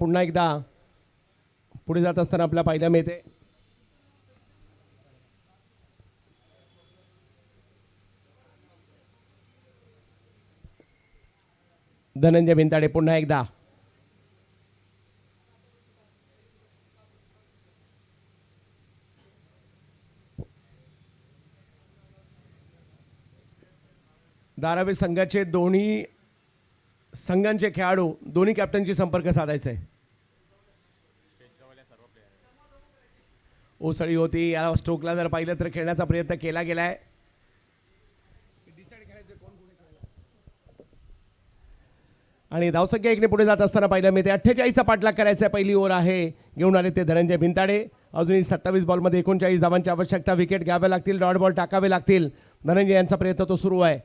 B: पुन्हा एकदा पुढे जात असताना आपल्याला पाहायला मिळते धनंजय भिंताडे. पुन्हा एकदा धारावी संघाचे दोन्ही संघांचे खेळाडू दोन्ही कॅप्टनशी संपर्क साधायचा आहे. ओसळी होती. या स्ट्रोकला जर पाहिलं तर खेळण्याचा प्रयत्न केला गेलाय. आणि धावसंख्या 1 ने पुढे जात असताना पाहिलं मिळते. 48चा पाठलाग करायचा. पहिली ओव्हर आहे. घेऊन आले ते धनंजय भिंताडे. अजूनही 27 बॉलमध्ये 39 धावांची आवश्यकता. विकेट घ्यावे लागतील. डॉट बॉल टाकावे लागतील. धनंजय यांचा प्रयत्न तो सुरू आहे.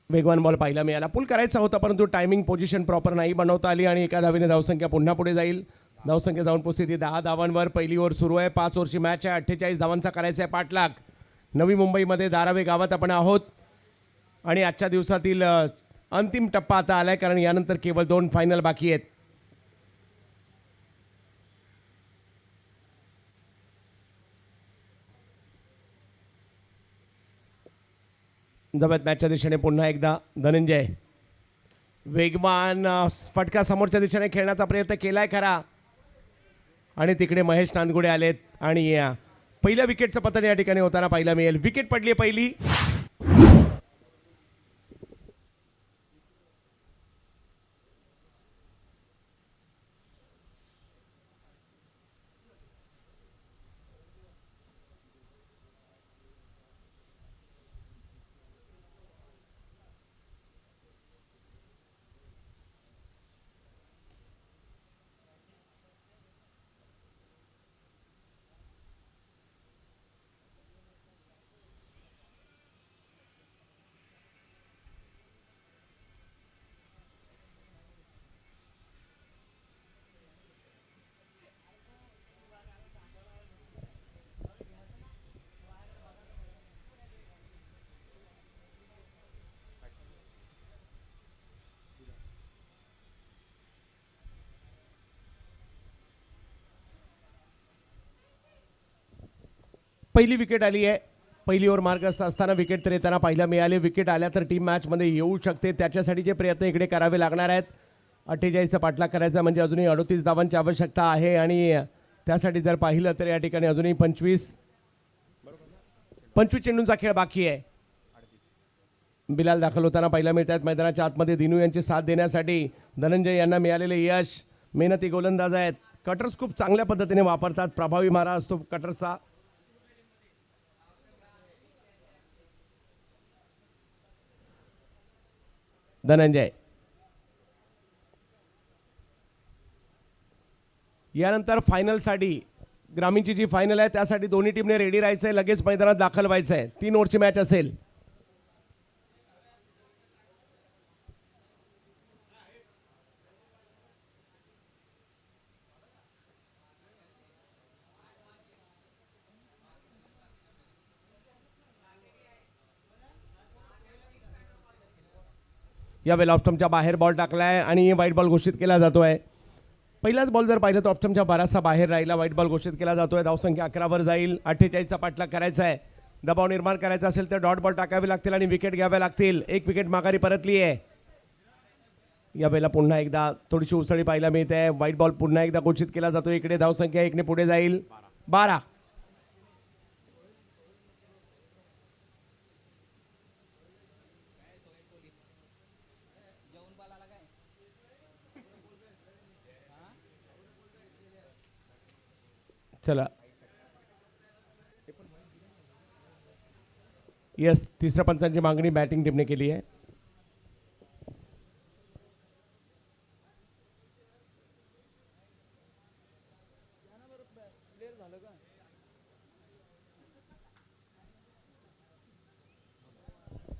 B: वेगवान बॉल पाहायला मिळाला. पुल करायचा होता परंतु टायमिंग पोझिशन प्रॉपर नाही बनवता आली आणि एका धावेने धावसंख्या पुन्हा पुढे जाईल. धावसंख्या जाऊन पोहोचते 10 धावांवर. पहिली ओव्हर सुरू आहे. 5 ओव्हरची मॅच आहे. 48 धावांचा करायचा आहे पाठलाग. नवी मुंबईमध्ये धारावे गावात आपण आहोत आणि आजच्या दिवसातील अंतिम टप्पा आता आलाय कारण यानंतर केवळ 2 फायनल बाकी आहेत. जवळ मॅचच्या दिशेने पुन्हा एकदा धनंजय. वेगवान फटका समोरच्या दिशेने खेळण्याचा प्रयत्न केलाय खरा आणि तिकडे महेश नांदगुडे आलेत आणि पहिल्या विकेटचं पतन या ठिकाणी होताना पाहायला मिळेल. विकेट पडली पहिली. पहिली विकेट आली आहे. पहिली ओव्हर मार्गस्थ असताना विकेट तर येताना पाहायला मिळाले. विकेट आल्या तर टीम मॅचमध्ये येऊ शकते. त्याच्यासाठीचे प्रयत्न इकडे करावे लागणार आहेत. 48चा पाठलाग करायचा म्हणजे अजूनही 38 धावांची आवश्यकता आहे आणि त्यासाठी जर पाहिलं तर या ठिकाणी अजूनही 25 चेंडूंचा खेळ बाकी आहे. बिलाल दाखल होताना पाहायला मिळत आहेत मैदानाच्या आतमध्ये. दिनू यांची साथ देण्यासाठी धनंजय यांना मिळालेले यश. मेहनती गोलंदाज आहेत. कटर्स खूप चांगल्या पद्धतीने वापरतात. प्रभावी मारा असतो कटर्सचा. धनंजय यानंतर फायनलसाठी ग्रामीणची जी फायनल आहे त्यासाठी दोन्ही टीमने रेडी राहायचं आहे. लगेच मैदानात दाखल व्हायचं आहे. 3 ओव्हरची मॅच असेल. यावेळेला ऑफस्टम्पच्या बाहेर बॉल टाकलाय आणि व्हाईट बॉल घोषित केला जातोय. पहिलाच बॉल जर पाहिलं तर ऑफस्टम्पच्या बराचसा बाहेर राहिला, व्हाईट बॉल घोषित केला जातोय. धावसंख्या 11 वर जाईल. 48चा पाठलाग करायचा आहे. दबाव निर्माण करायचा असेल तर डॉट बॉल टाकावे लागतील आणि विकेट घ्याव्या लागतील. एक विकेट माघारी परतली आहे. यावेळेला पुन्हा एकदा थोडीशी उसळी पाहायला मिळते. व्हाईट बॉल पुन्हा एकदा घोषित केला जातो. इकडे धावसंख्या 1 ने पुढे जाईल. 12. चला यस, तिसऱ्या पंचांची मागणी बॅटिंग टीमने केली आहे.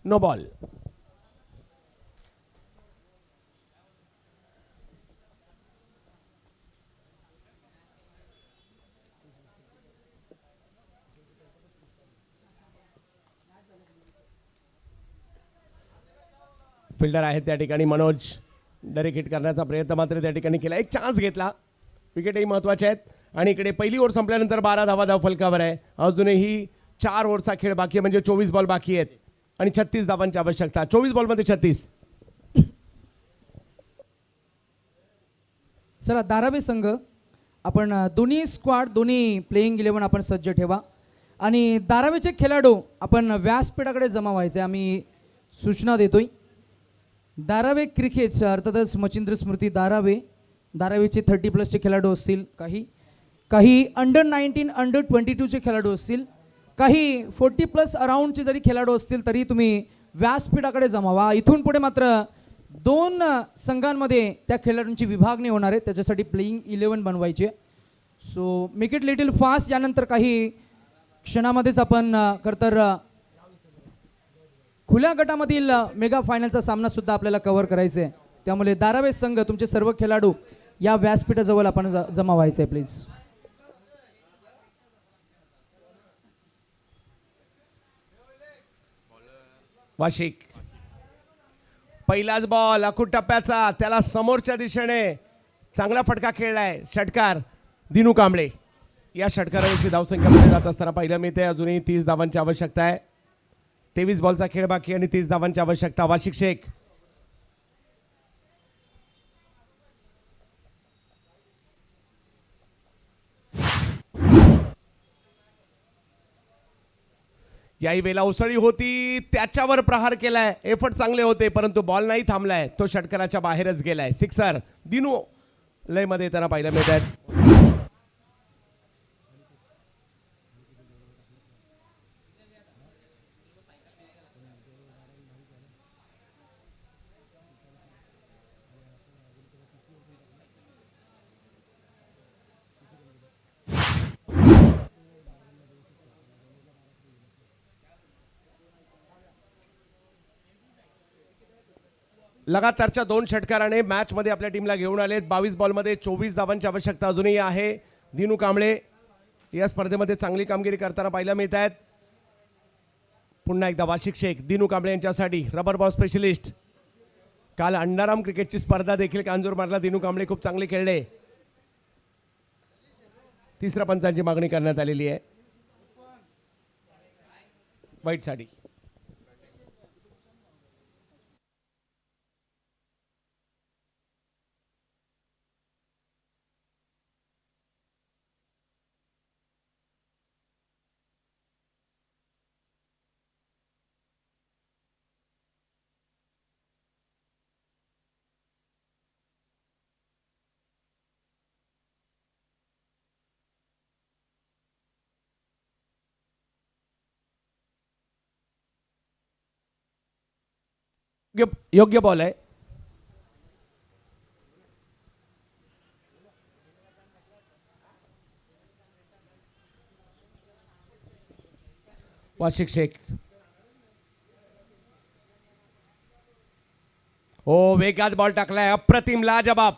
B: No ball. फिल्डर आहेत त्या ठिकाणी मनोज. डायरेक्ट हिट करण्याचा प्रयत्न मात्र त्या ठिकाणी केला. एक चान्स घेतला. विकेटही महत्त्वाचे आहेत. आणि इकडे पहिली ओव्हर संपल्यानंतर 12 धावा धावफलकावर आहे. अजूनही 4 ओव्हरचा खेळ बाकी आहे, म्हणजे 24 बॉल बाकी आहेत आणि 36 धावांची आवश्यकता. 24 बॉलमध्ये 36.
A: चला धारावी संघ, आपण दोन्ही स्क्वॉड, दोन्ही प्लेइंग 11 आपण सज्ज ठेवा आणि धारावीचे खेळाडू आपण व्यासपीठाकडे जमा व्हायचे आम्ही सूचना देतोय. धारावे क्रिकेट अर्थातच मच्छिंद्र स्मृती धारावेचे 30+ खेळाडू असतील, काही अंडर 19 अंडर 22चे खेळाडू असतील, काही 40+ अराउंडचे जरी खेळाडू असतील तरी तुम्ही व्यासपीठाकडे जमा व्हा. इथून पुढे मात्र 2 संघांमध्ये त्या खेळाडूंची विभागणी होणार आहे. त्याच्यासाठी प्लेइंग 11 बनवायचे. So make it little fast. यानंतर काही क्षणामध्येच आपण खरंतर खुल्या गटामधील मेगा फायनलचा सामना सुद्धा आपल्याला कव्हर करायचा आहे. त्यामुळे धारावे संघ, तुमचे सर्व खेळाडू या व्यासपीठाजवळ आपण जमा व्हायचे आहे प्लीज.
B: वाशिक, पहिलाच बॉल अखूट टप्प्याचा, त्याला समोरच्या दिशेने चांगला फटका खेळलाय. षटकार दिनू कांबळे. या षटकाराविषयी धावसंख्या पुढे जात असताना पाहिलं मिळते. अजूनही 30 धावांची आवश्यकता आहे. 23 बॉलचा खेळ बाकी आणि 30 धावांची आवश्यकता. वाशिक शेख, याही वेळेला उसळी होती, त्याच्यावर प्रहार केलाय. एफर्ट चांगले होते परंतु बॉल नाही थांबलाय. तो षटकाराच्या बाहेरच गेलाय. सिक्सर दिनू लय मध्ये येताना पाहायला मिळतात. लगातारच्या 2 षटकाराने मॅच मध्ये आपल्या टीमला घेऊन आलेत. 22 बॉलमध्ये 24 धावांची आवश्यकता अजूनही आहे. दिनू कांबळे या स्पर्धेमध्ये चांगली कामगिरी करताना पाहायला मिळत आहेत. पुन्हा एकदा वाशिक शेख, दिनू कांबळे यांच्यासाठी रबर बॉल स्पेशलिस्ट. काल अंडाराम क्रिकेटची स्पर्धा देखील कांजूर मारला. दिनू कांबळे खूप चांगले खेळले. तिसऱ्या पंचांची मागणी करण्यात आलेली आहे. वाईट साठी योग्य बॉल आहे. वाशिक शेख, हो वेगात बॉल टाकलाय. अप्रतिम, लाजबाब.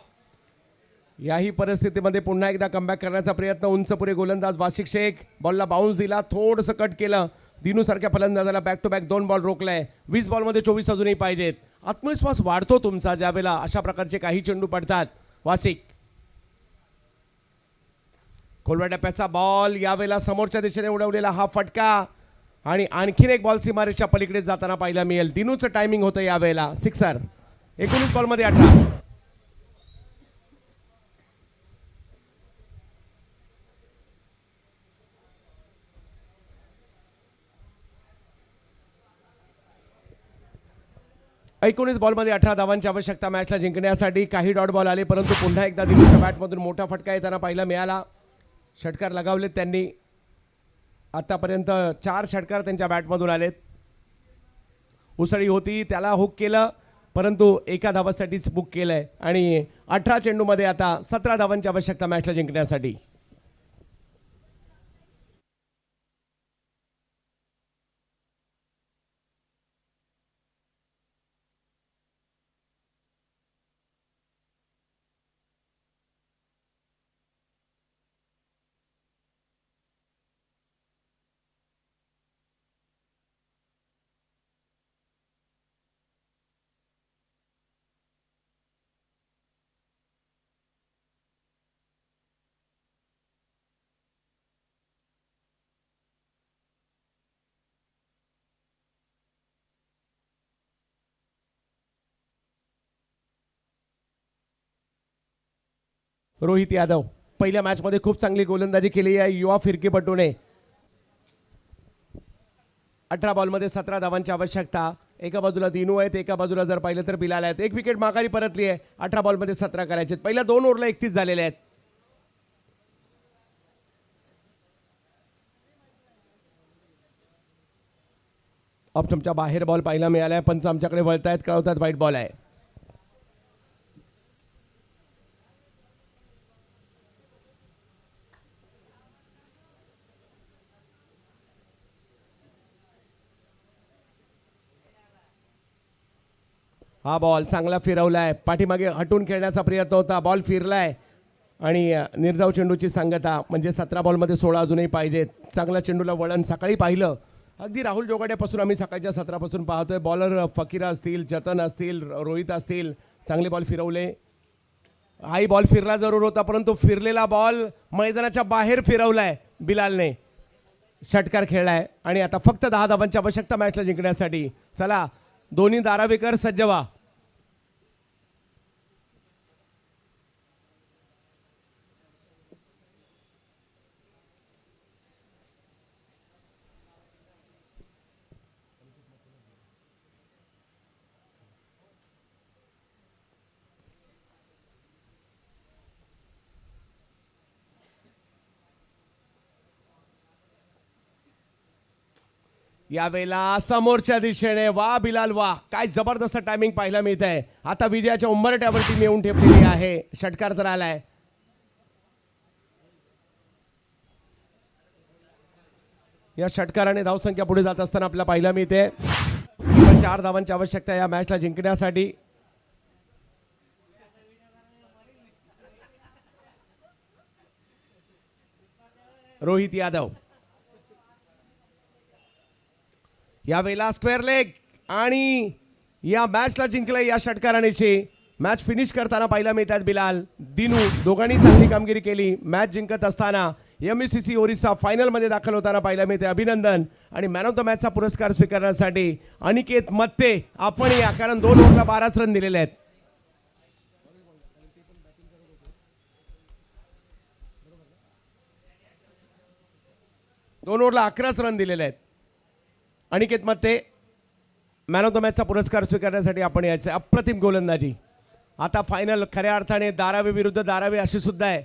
B: याही परिस्थितीमध्ये पुन्हा एकदा कमबॅक करण्याचा प्रयत्न. उंच पुरे गोलंदाज वाशिक शेख. बॉलला बाउन्स दिला, थोडंसं कट केलं. दिनू सारख्या फलंदाजाला बॅक टू बॅक 2 बॉल रोखलाय. 20 बॉलमध्ये 24 अजूनही पाहिजेत. आत्मविश्वास वाढतो तुमचा ज्यावेळेला अशा प्रकारचे काही चेंडू पडतात. वासिक खोलवा टप्प्याचा बॉल यावेळेला समोरच्या दिशेने उडवलेला हा फटका आणि आणखीन एक बॉल सीमारेषच्या पलीकडे जाताना पाहायला मिळेल. दिनूचं टायमिंग होतं यावेळेला सिक्सर. 19 बॉलमध्ये 18. एकोणीस बॉलमध्ये 18 धावांची आवश्यकता मॅचला जिंकण्यासाठी. काही डॉट बॉल आले परंतु पुन्हा एकदा दिल्लीच्या बॅटमधून मोठा फटका येताना पाहायला मिळाला. षटकार लगावलेत त्यांनी. आतापर्यंत 4 षटकार त्यांच्या बॅटमधून आलेत. उसळी होती त्याला हुक केलं परंतु एका धावासाठीच बुक केलंय आणि 18 चेंडूमध्ये आता 17 धावांची आवश्यकता मॅचला जिंकण्यासाठी. रोहित यादव पहिल्या मॅचमध्ये खूप चांगली गोलंदाजी केली आहे युवा फिरकीपटूने. 18 बॉलमध्ये 17 धावांची आवश्यकता. एका बाजूला दिनू आहेत एका बाजूला जर पाहिलं तर बिलाल आहेत. एक विकेट माघारी परतली आहे. 18 बॉलमध्ये 17 करायचे. पहिल्या 2 ओव्हरला 31 झालेले आहेत. ऑप्शनच्या बाहेर बॉल पाहायला मिळालाय. पंच आमच्याकडे वळतायत कळवतात व्हाईट बॉल आहे. हा बॉल चांगला फिरवलाय. पाठीमागे हटून खेळण्याचा प्रयत्न होता. बॉल फिरलाय आणि निर्धाव चेंडूची सांगता म्हणजे 17 बॉलमध्ये 16 अजूनही पाहिजेत. चांगला चेंडूला वळण सकाळी पाहिलं अगदी राहुल जोगाड्यापासून आम्ही सकाळच्या सत्रापासून पाहतोय. बॉलर फकीरा असतील जतन असतील रोहित असतील चांगले बॉल फिरवले. हाही बॉल फिरला जरूर होता परंतु फिरलेला बॉल मैदानाच्या बाहेर फिरवलाय बिलालने. षटकार खेळलाय आणि आता फक्त 10 धावांची आवश्यकता मॅचला जिंकण्यासाठी. चला दोन्ही धारावीकर सज्ज व्हा. यावेळेला समोरच्या दिशेने वा बिलाल वा. काय जबरदस्त टायमिंग पाहायला मिळत आहे. आता विजयाच्या उंबरठ्यावरती टीम येऊन ठेपलेली आहे. षटकार तर आलाय. या षटकाराने धावसंख्या पुढे जात असताना आपल्याला पाहायला मिळते. 4 धावांची आवश्यकता या मॅचला जिंकण्यासाठी. रोहित यादव यावेळेला स्क्वेअर लेग आणि या मॅचला जिंकलंय या षटकारानेशी. मॅच फिनिश करताना पाहायला मिळतात बिलाल दिनू दोघांनी चांगली कामगिरी केली. मॅच जिंकत असताना MSCC ओरिसा फायनलमध्ये दाखल होताना पाहायला मिळते. अभिनंदन. आणि मॅन ऑफ द मॅचचा पुरस्कार स्वीकारण्यासाठी अनिकेत मत्ते आपण या कारण 2 ओव्हरला 12 रन दिलेले आहेत. दोन ओव्हरला 11 रन दिलेले आहेत. अनिकेत मत्ते मॅन ऑफ द मॅचचा पुरस्कार स्वीकारण्यासाठी आपण यायचं. अप्रतिम गोलंदाजी. आता फायनल खऱ्या अर्थाने धारावी विरुद्ध धारावी अशी सुद्धा आहे.